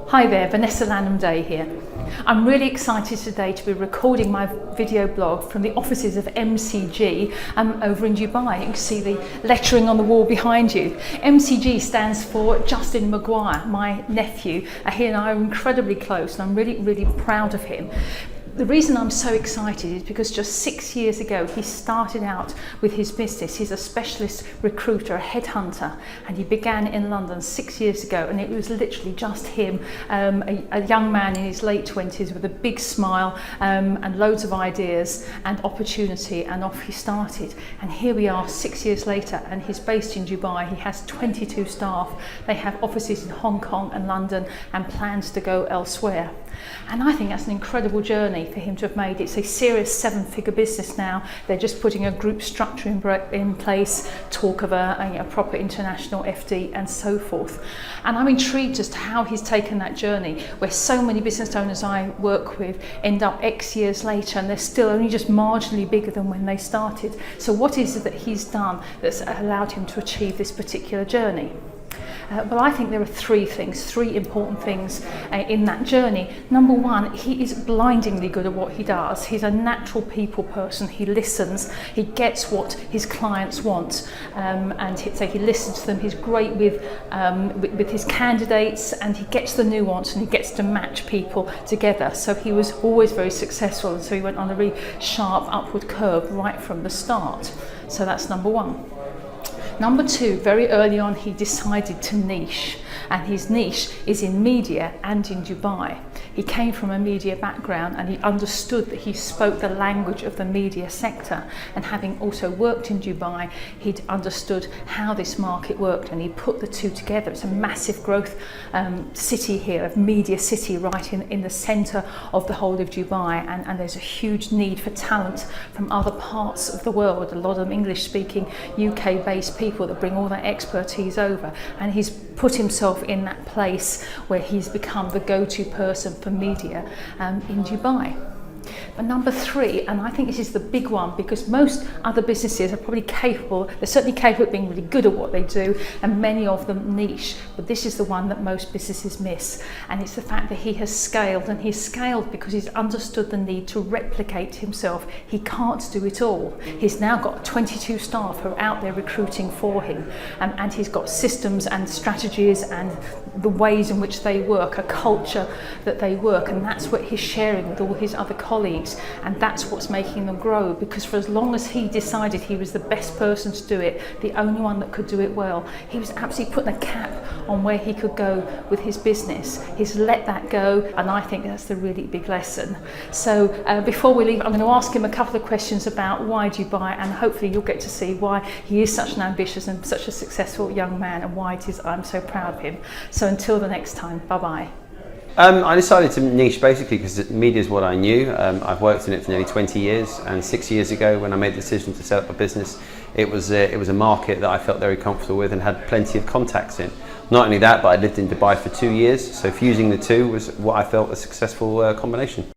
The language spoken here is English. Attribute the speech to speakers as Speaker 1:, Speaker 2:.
Speaker 1: Hi there, Vanessa Lanham-Day here. I'm really excited today to be recording my video blog from the offices of MCG over in Dubai. You can see the lettering on the wall behind you. MCG stands for Justin Maguire, my nephew. He and I are incredibly close and I'm really proud of him. The reason I'm so excited is because just 6 years ago he started out with his business. He's a specialist recruiter, a headhunter, and he began in London 6 years ago, and it was literally just him, a young man in his late 20s with a big smile and loads of ideas and opportunity, and off he started. And here we are 6 years later, and he's based in Dubai. He has 22 staff. They have offices in Hong Kong and London and plans to go elsewhere. And I think that's an incredible journey for him to have made. It's a serious 7-figure business now. They're just putting a group structure in place, talk of a proper international FD and so forth. And I'm intrigued as to how he's taken that journey, where so many business owners I work with end up X years later and they're still only just marginally bigger than when they started. So what is it that he's done that's allowed him to achieve this particular journey? Well, I think there are three important things in that journey. Number one, he is blindingly good at what he does. He's a natural people person. He listens. He gets what his clients want, and he listens to them. He's great with his candidates, and he gets the nuance and he gets to match people together. So he was always very successful, and so he went on a really sharp upward curve right from the start. So that's number one. Number two, very early on he decided to niche, and his niche is in media and in Dubai. He came from a media background and he understood that he spoke the language of the media sector, and having also worked in Dubai, he'd understood how this market worked, and he put the two together. It's a massive growth city here, a media city right in the centre of the whole of Dubai, and there's a huge need for talent from other parts of the world, a lot of them English-speaking, UK-based people that bring all that expertise over, and he's put himself in that place where he's become the go-to person for media in Dubai. But number three, and I think this is the big one, because most other businesses are probably capable, they're certainly capable of being really good at what they do, and many of them niche, but this is the one that most businesses miss, and it's the fact that he has scaled, and he's scaled because he's understood the need to replicate himself. He can't do it all. He's now got 22 staff who are out there recruiting for him, and he's got systems and strategies and the ways in which they work, a culture that they work, and that's what he's sharing with all his other colleagues, and that's what's making them grow, because for as long as he decided he was the best person to do it, the only one that could do it well, he was absolutely putting a cap on where he could go with his business. He's let that go, and I think that's the really big lesson. So before we leave, I'm going to ask him a couple of questions about why Dubai, and hopefully you'll get to see why he is such an ambitious and such a successful young man, and why it is I'm so proud of him. So until the next time, bye-bye.
Speaker 2: I decided to niche basically because media is what I knew. I've worked in it for nearly 20 years, and 6 years ago when I made the decision to set up a business, it was a market that I felt very comfortable with and had plenty of contacts in. Not only that, but I lived in Dubai for 2 years, so fusing the two was what I felt a successful combination.